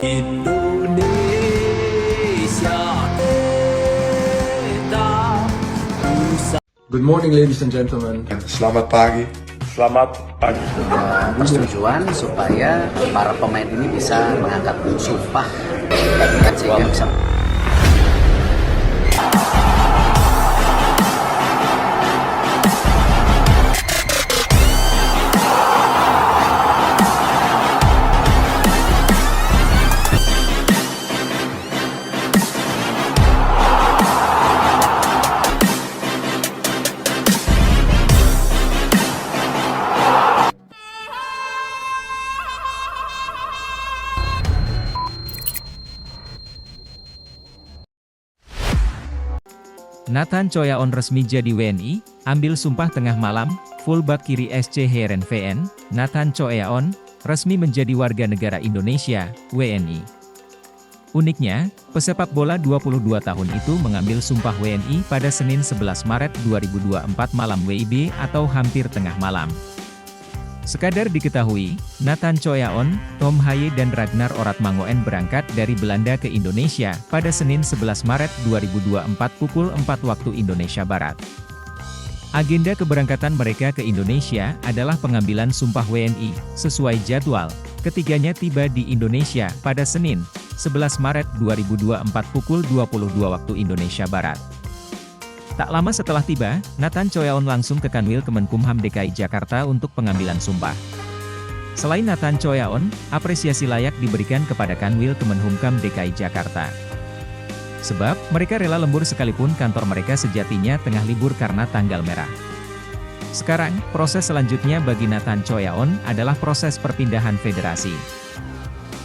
Indonesia kita Good morning, ladies and gentlemen. Selamat pagi. Selamat pagi. Persetujuan supaya para pemain ini bisa mengangkat sumpah sehingga bisa Nathan Choyaon resmi jadi WNI, ambil sumpah tengah malam, fullback kiri SC Heerenveen, Nathan Choyaon, resmi menjadi warga negara Indonesia, WNI. Uniknya, pesepak bola 22 tahun itu mengambil sumpah WNI pada Senin 11 Maret 2024 malam WIB atau hampir tengah malam. Sekadar diketahui, Nathan Choyaon, Tom Haye dan Ragnar Oratmangoen berangkat dari Belanda ke Indonesia pada Senin 11 Maret 2024 pukul 4 waktu Indonesia Barat. Agenda keberangkatan mereka ke Indonesia adalah pengambilan sumpah WNI. Sesuai jadwal, ketiganya tiba di Indonesia pada Senin, 11 Maret 2024 pukul 22 waktu Indonesia Barat. Tak lama setelah tiba, Nathan Choyaon langsung ke Kanwil Kemenkumham DKI Jakarta untuk pengambilan sumpah. Selain Nathan Choyaon, apresiasi layak diberikan kepada Kanwil Kemenkumham DKI Jakarta. Sebab, mereka rela lembur sekalipun kantor mereka sejatinya tengah libur karena tanggal merah. Sekarang, proses selanjutnya bagi Nathan Choyaon adalah proses perpindahan federasi.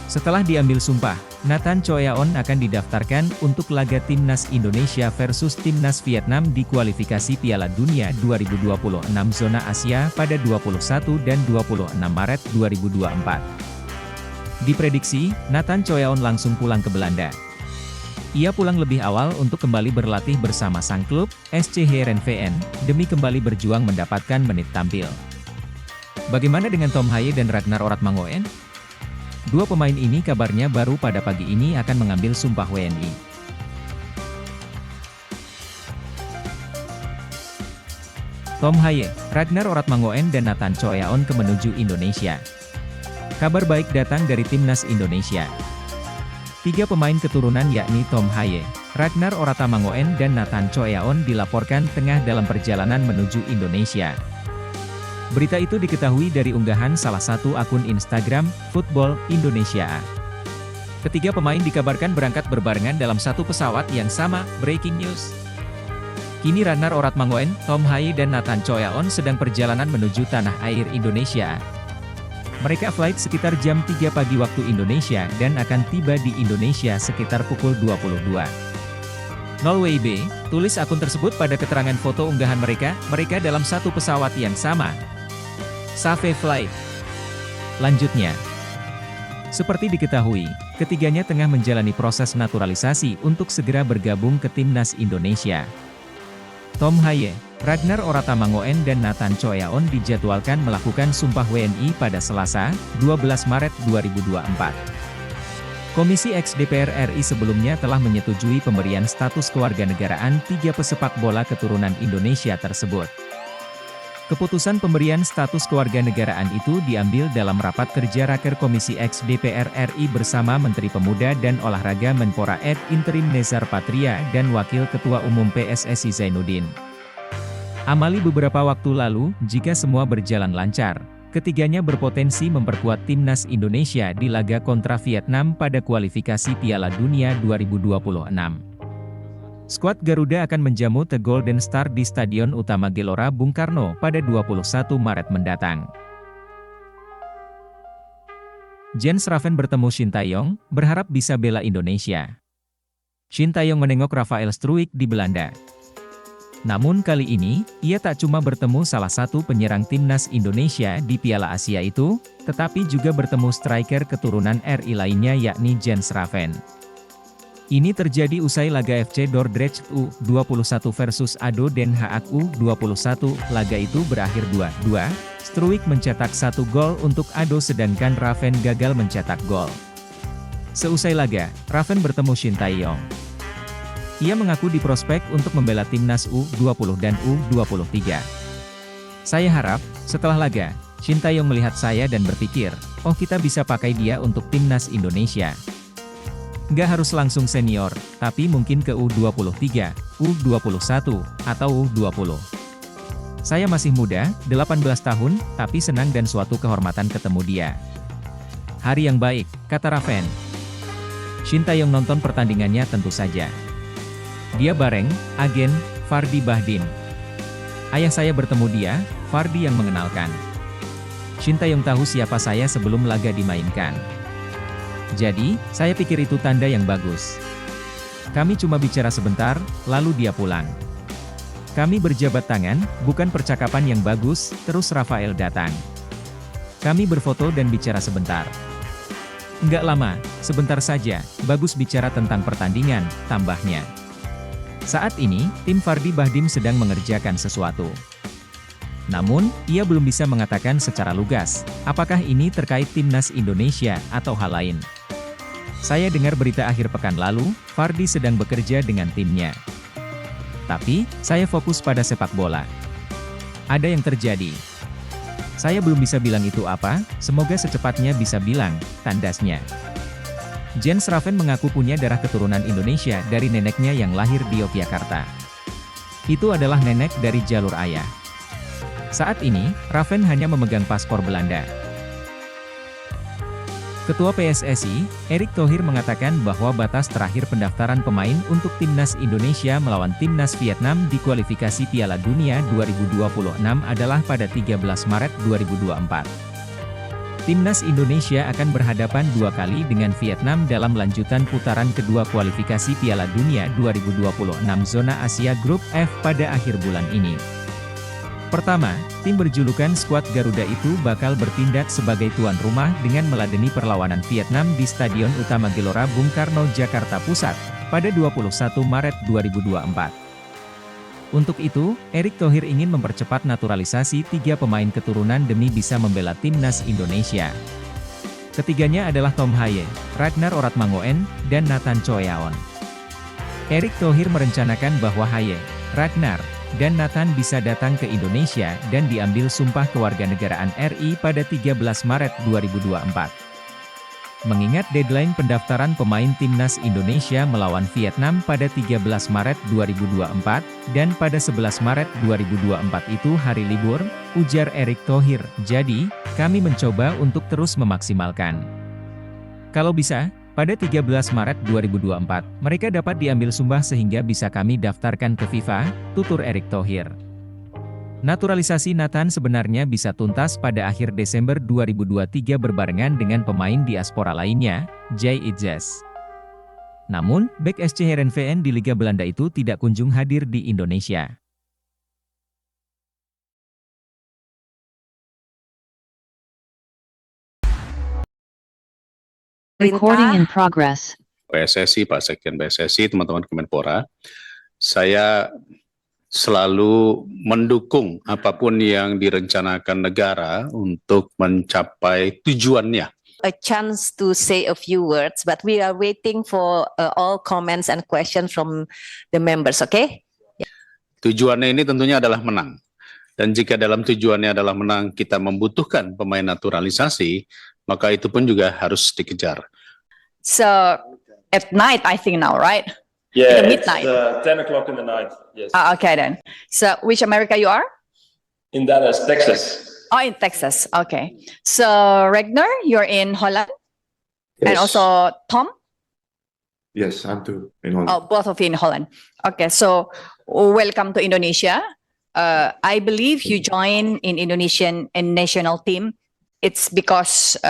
Setelah diambil sumpah, Nathan Choyaon akan didaftarkan untuk laga Timnas Indonesia versus Timnas Vietnam di kualifikasi Piala Dunia 2026 zona Asia pada 21 dan 26 Maret 2024. Diprediksi, Nathan Choyaon langsung pulang ke Belanda. Ia pulang lebih awal untuk kembali berlatih bersama sang klub, SC Heerenveen, demi kembali berjuang mendapatkan menit tampil. Bagaimana dengan Tom Haye dan Ragnar Oratmangoen? Dua pemain ini kabarnya baru pada pagi ini akan mengambil sumpah WNI. Tom Haye, Ragnar Oratmangoen dan Nathan Choyaon menuju Indonesia. Kabar baik datang dari Timnas Indonesia. Tiga pemain keturunan yakni Tom Haye, Ragnar Oratmangoen dan Nathan Choyaon dilaporkan tengah dalam perjalanan menuju Indonesia. Berita itu diketahui dari unggahan salah satu akun Instagram, Football Indonesia. Ketiga pemain dikabarkan berangkat berbarengan dalam satu pesawat yang sama. Breaking news. Kini Ragnar Oratmangoen, Tom Haye dan Nathan Choyaon sedang perjalanan menuju tanah air Indonesia. Mereka flight sekitar jam 3 pagi waktu Indonesia dan akan tiba di Indonesia sekitar pukul 22. 0 WIB, tulis akun tersebut pada keterangan foto unggahan mereka dalam satu pesawat yang sama. Save Flight. Lanjutnya, seperti diketahui, ketiganya tengah menjalani proses naturalisasi untuk segera bergabung ke Timnas Indonesia. Tom Haye, Ragnar Oratmangoen dan Nathan Choyaon dijadwalkan melakukan sumpah WNI pada Selasa, 12 Maret 2024. Komisi X DPR RI sebelumnya telah menyetujui pemberian status kewarganegaraan tiga pesepak bola keturunan Indonesia tersebut. Keputusan pemberian status kewarganegaraan itu diambil dalam rapat kerja Raker Komisi X DPR RI bersama Menteri Pemuda dan Olahraga Menpora ed Interim Nezar Patria dan Wakil Ketua Umum PSSI Zainuddin Amali beberapa waktu lalu. Jika semua berjalan lancar, ketiganya berpotensi memperkuat Timnas Indonesia di laga kontra Vietnam pada kualifikasi Piala Dunia 2026. Skuad Garuda akan menjamu The Golden Star di Stadion Utama Gelora Bung Karno pada 21 Maret mendatang. Jens Raven bertemu Shin Tae-yong, berharap bisa bela Indonesia. Shin Tae-yong menengok Rafael Struijk di Belanda. Namun kali ini, ia tak cuma bertemu salah satu penyerang Timnas Indonesia di Piala Asia itu, tetapi juga bertemu striker keturunan RI lainnya yakni Jens Raven. Ini terjadi usai laga FC Dordrecht U21 versus ADO Den Haag U21, laga itu berakhir 2-2, Struijk mencetak 1 gol untuk ADO sedangkan Raven gagal mencetak gol. Seusai laga, Raven bertemu Shin Tae-yong. Ia mengaku diprospek untuk membela timnas U20 dan U23. Saya harap, setelah laga, Shin Tae-yong melihat saya dan berpikir, oh kita bisa pakai dia untuk timnas Indonesia. Nggak harus langsung senior, tapi mungkin ke U23, U21, atau U20. Saya masih muda, 18 tahun, tapi senang dan suatu kehormatan ketemu dia. Hari yang baik, kata Raven. Shin Tae-yong nonton pertandingannya tentu saja. Dia bareng agen Fardi Bahdim. Ayah saya bertemu dia, Fardi yang mengenalkan. Shin Tae-yong tahu siapa saya sebelum laga dimainkan. Jadi, saya pikir itu tanda yang bagus. Kami cuma bicara sebentar, lalu dia pulang. Kami berjabat tangan, bukan percakapan yang bagus, terus Rafael datang. Kami berfoto dan bicara sebentar. Enggak lama, sebentar saja, bagus bicara tentang pertandingan, tambahnya. Saat ini, tim Fardi Bahdim sedang mengerjakan sesuatu. Namun, ia belum bisa mengatakan secara lugas, apakah ini terkait timnas Indonesia atau hal lain. Saya dengar berita akhir pekan lalu, Fardi sedang bekerja dengan timnya. Tapi, saya fokus pada sepak bola. Ada yang terjadi. Saya belum bisa bilang itu apa, semoga secepatnya bisa bilang, tandasnya. Jens Raven mengaku punya darah keturunan Indonesia dari neneknya yang lahir di Yogyakarta. Itu adalah nenek dari jalur ayah. Saat ini, Raven hanya memegang paspor Belanda. Ketua PSSI, Erick Thohir mengatakan bahwa batas terakhir pendaftaran pemain untuk timnas Indonesia melawan timnas Vietnam di kualifikasi Piala Dunia 2026 adalah pada 13 Maret 2024. Timnas Indonesia akan berhadapan 2 kali dengan Vietnam dalam lanjutan putaran kedua kualifikasi Piala Dunia 2026 Zona Asia Grup F pada akhir bulan ini. Pertama, tim berjulukan Skuad Garuda itu bakal bertindak sebagai tuan rumah dengan meladeni perlawanan Vietnam di Stadion Utama Gelora Bung Karno, Jakarta Pusat, pada 21 Maret 2024. Untuk itu, Erick Thohir ingin mempercepat naturalisasi 3 pemain keturunan demi bisa membela timnas Indonesia. Ketiganya adalah Tom Haye, Ragnar Oratmangoen, dan Nathan Choeaon. Erick Thohir merencanakan bahwa Haye, Ragnar, dan Nathan bisa datang ke Indonesia dan diambil sumpah kewarganegaraan RI pada 13 Maret 2024. Mengingat deadline pendaftaran pemain timnas Indonesia melawan Vietnam pada 13 Maret 2024, dan pada 11 Maret 2024 itu hari libur, ujar Erick Thohir. Jadi, kami mencoba untuk terus memaksimalkan. Kalau bisa, pada 13 Maret 2024, mereka dapat diambil sumpah sehingga bisa kami daftarkan ke FIFA, tutur Erick Thohir. Naturalisasi Nathan sebenarnya bisa tuntas pada akhir Desember 2023 berbarengan dengan pemain diaspora lainnya, Jay Itzes. Namun, bek SC Heerenveen di Liga Belanda itu tidak kunjung hadir di Indonesia. Recording in progress. PSSI, Pak Sekjen PSSI, teman-teman Kemenpora, saya selalu mendukung apapun yang direncanakan negara untuk mencapai tujuannya. A chance to say a few words, but we are waiting for all comments and questions from the members, okay? Tujuannya ini tentunya adalah menang. Dan jika dalam tujuannya adalah menang, kita membutuhkan pemain naturalisasi, maka itu pun juga harus dikejar. So, at night, I think now, right? Yeah, In the midnight. It's 10 o'clock in the night. Yes. Okay then. So, which America you are? In Dallas, Texas. Oh, in Texas. Okay. So, Ragnar, you're in Holland? Yes. And also Tom? Yes, I'm too in Holland. Oh, both of you in Holland. Okay, so welcome to Indonesia. I believe you join in Indonesian national team. It's because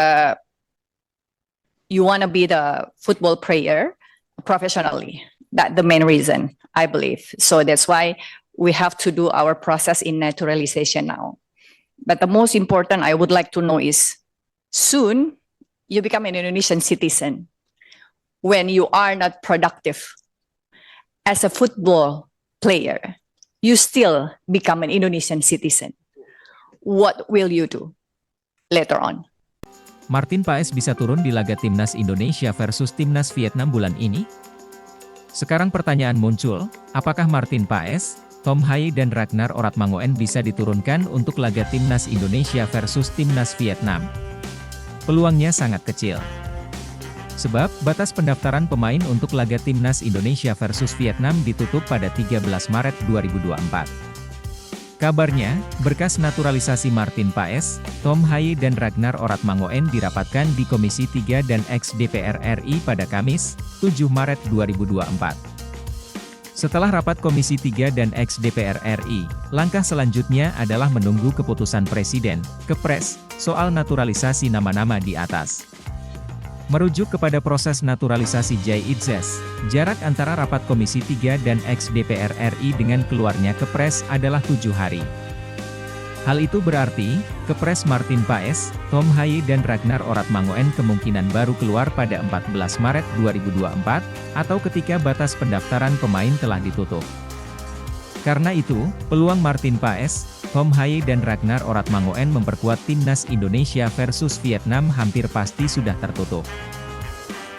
you want to be the football player professionally. That's the main reason, I believe. So that's why we have to do our process in naturalization now. But the most important I would like to know is, soon you become an Indonesian citizen. When you are not productive as a football player, you still become an Indonesian citizen. What will you do later on? Martin Paes bisa turun di laga Timnas Indonesia versus Timnas Vietnam bulan ini? Sekarang pertanyaan muncul, apakah Martin Paes, Tom Haye dan Ragnar Oratmangoen bisa diturunkan untuk laga Timnas Indonesia versus Timnas Vietnam? Peluangnya sangat kecil. Sebab, batas pendaftaran pemain untuk laga Timnas Indonesia versus Vietnam ditutup pada 13 Maret 2024. Kabarnya, berkas naturalisasi Martin Paes, Tom Haye dan Ragnar Oratmangoen dirapatkan di Komisi 3 dan ex-DPR RI pada Kamis, 7 Maret 2024. Setelah rapat Komisi 3 dan ex-DPR RI, langkah selanjutnya adalah menunggu keputusan Presiden, Kepres, soal naturalisasi nama-nama di atas. Merujuk kepada proses naturalisasi J-Idzes, jarak antara rapat Komisi 3 dan ex-DPR RI dengan keluarnya Kepres adalah 7 hari. Hal itu berarti, Kepres Martin Paes, Tom Haye dan Ragnar Oratmangoen kemungkinan baru keluar pada 14 Maret 2024, atau ketika batas pendaftaran pemain telah ditutup. Karena itu, peluang Martin Paes, Tom Haye dan Ragnar Oratmangoen memperkuat Timnas Indonesia versus Vietnam hampir pasti sudah tertutup.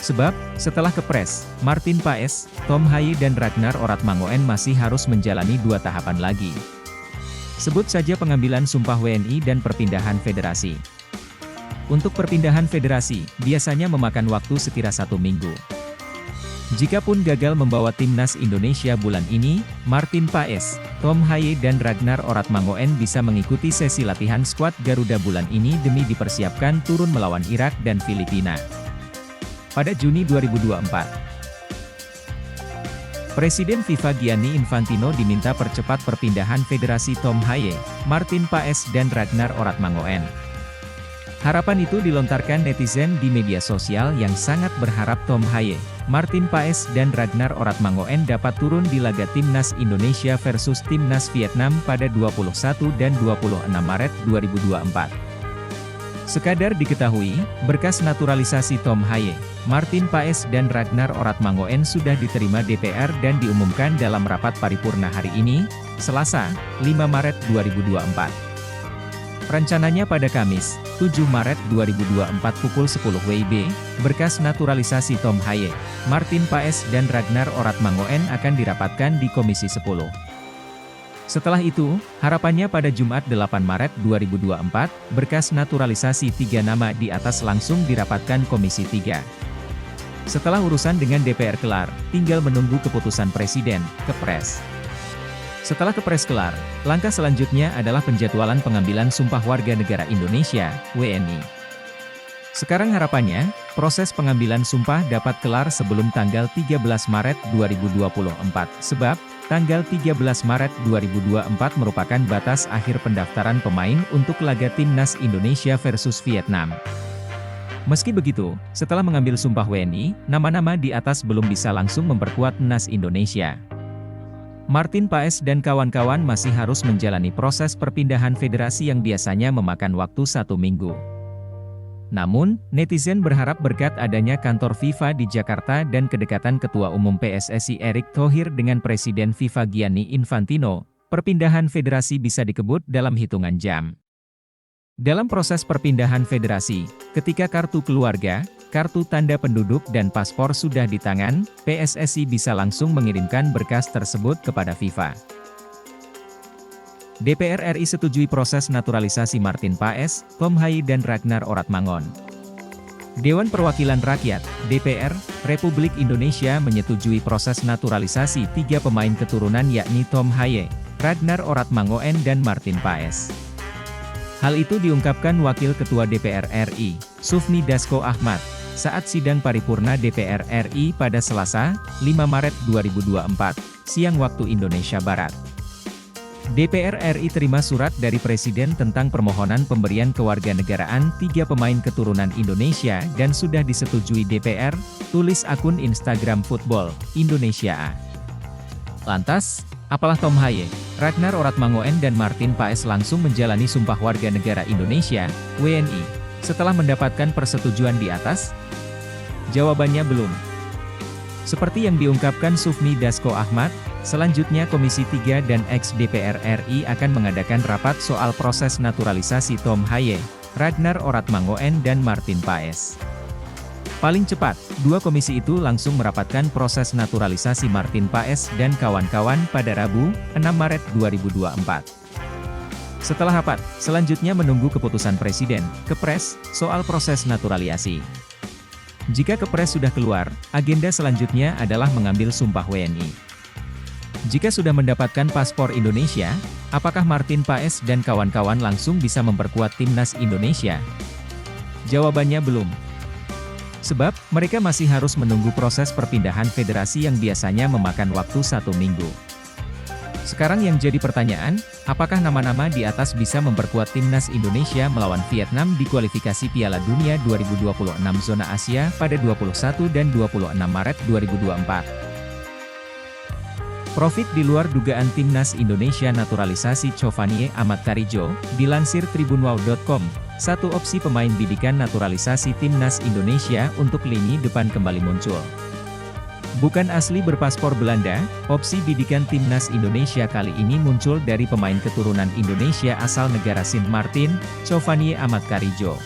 Sebab, setelah Kepres, Martin Paes, Tom Haye dan Ragnar Oratmangoen masih harus menjalani 2 tahapan lagi. Sebut saja pengambilan sumpah WNI dan perpindahan federasi. Untuk perpindahan federasi, biasanya memakan waktu sekira 1 minggu. Jikapun gagal membawa Timnas Indonesia bulan ini, Martin Paes, Tom Haye dan Ragnar Oratmangoen bisa mengikuti sesi latihan skuad Garuda bulan ini demi dipersiapkan turun melawan Irak dan Filipina pada Juni 2024. Presiden FIFA Gianni Infantino diminta percepat perpindahan federasi Tom Haye, Martin Paes dan Ragnar Oratmangoen. Harapan itu dilontarkan netizen di media sosial yang sangat berharap Tom Haye, Martin Paes dan Ragnar Oratmangoen dapat turun di laga Timnas Indonesia versus Timnas Vietnam pada 21 dan 26 Maret 2024. Sekadar diketahui, berkas naturalisasi Tom Haye, Martin Paes dan Ragnar Oratmangoen sudah diterima DPR dan diumumkan dalam rapat paripurna hari ini, Selasa, 5 Maret 2024. Rencananya pada Kamis, 7 Maret 2024 pukul 10 WIB, berkas naturalisasi Tom Haye, Martin Paes dan Ragnar Oratmangoen akan dirapatkan di Komisi 10. Setelah itu, harapannya pada Jumat 8 Maret 2024, berkas naturalisasi 3 nama di atas langsung dirapatkan Komisi 3. Setelah urusan dengan DPR kelar, tinggal menunggu keputusan Presiden, Kepres. Setelah Kepres kelar, langkah selanjutnya adalah penjadwalan pengambilan sumpah warga negara Indonesia, WNI. Sekarang harapannya, proses pengambilan sumpah dapat kelar sebelum tanggal 13 Maret 2024, sebab, tanggal 13 Maret 2024 merupakan batas akhir pendaftaran pemain untuk laga Timnas Indonesia versus Vietnam. Meski begitu, setelah mengambil sumpah WNI, nama-nama di atas belum bisa langsung memperkuat Timnas Indonesia. Martin Paes dan kawan-kawan masih harus menjalani proses perpindahan federasi yang biasanya memakan waktu 1 minggu. Namun, netizen berharap berkat adanya kantor FIFA di Jakarta dan kedekatan Ketua Umum PSSI Erick Thohir dengan Presiden FIFA Gianni Infantino, perpindahan federasi bisa dikebut dalam hitungan jam. Dalam proses perpindahan federasi, ketika kartu keluarga, kartu tanda penduduk dan paspor sudah di tangan, PSSI bisa langsung mengirimkan berkas tersebut kepada FIFA. DPR RI setujui proses naturalisasi Martin Paes, Tom Haye dan Ragnar Oratmangoen. Dewan Perwakilan Rakyat, DPR, Republik Indonesia menyetujui proses naturalisasi 3 pemain keturunan yakni Tom Haye, Ragnar Oratmangoen dan Martin Paes. Hal itu diungkapkan Wakil Ketua DPR RI, Sufmi Dasko Ahmad, saat sidang paripurna DPR RI pada Selasa, 5 Maret 2024, siang waktu Indonesia Barat. DPR RI terima surat dari Presiden tentang permohonan pemberian kewarganegaraan 3 pemain keturunan Indonesia dan sudah disetujui DPR, tulis akun Instagram Football Indonesia A. Lantas, apalah Tom Haye, Ragnar Oratmangoen dan Martin Paes langsung menjalani sumpah warga negara Indonesia, WNI, setelah mendapatkan persetujuan di atas? Jawabannya belum. Seperti yang diungkapkan Sufmi Dasko Ahmad, selanjutnya Komisi 3 dan ex-DPR RI akan mengadakan rapat soal proses naturalisasi Tom Haye, Ragnar Oratmangoen dan Martin Paes. Paling cepat, dua komisi itu langsung merapatkan proses naturalisasi Martin Paes dan kawan-kawan pada Rabu, 6 Maret 2024. Setelah rapat, selanjutnya menunggu keputusan Presiden, Kepres, soal proses naturalisasi. Jika Kepres sudah keluar, agenda selanjutnya adalah mengambil sumpah WNI. Jika sudah mendapatkan paspor Indonesia, apakah Martin Paes dan kawan-kawan langsung bisa memperkuat timnas Indonesia? Jawabannya belum. Sebab, mereka masih harus menunggu proses perpindahan federasi yang biasanya memakan waktu 1 minggu. Sekarang yang jadi pertanyaan, apakah nama-nama di atas bisa memperkuat timnas Indonesia melawan Vietnam di kualifikasi Piala Dunia 2026 zona Asia pada 21 dan 26 Maret 2024? Profit di luar dugaan timnas Indonesia naturalisasi Chovanie Amat Karijo, dilansir tribunwow.com. Satu opsi pemain bidikan naturalisasi timnas Indonesia untuk lini depan kembali muncul. Bukan asli berpaspor Belanda, opsi bidikan timnas Indonesia kali ini muncul dari pemain keturunan Indonesia asal negara Sint Maarten, Chovanie Amat Karijo.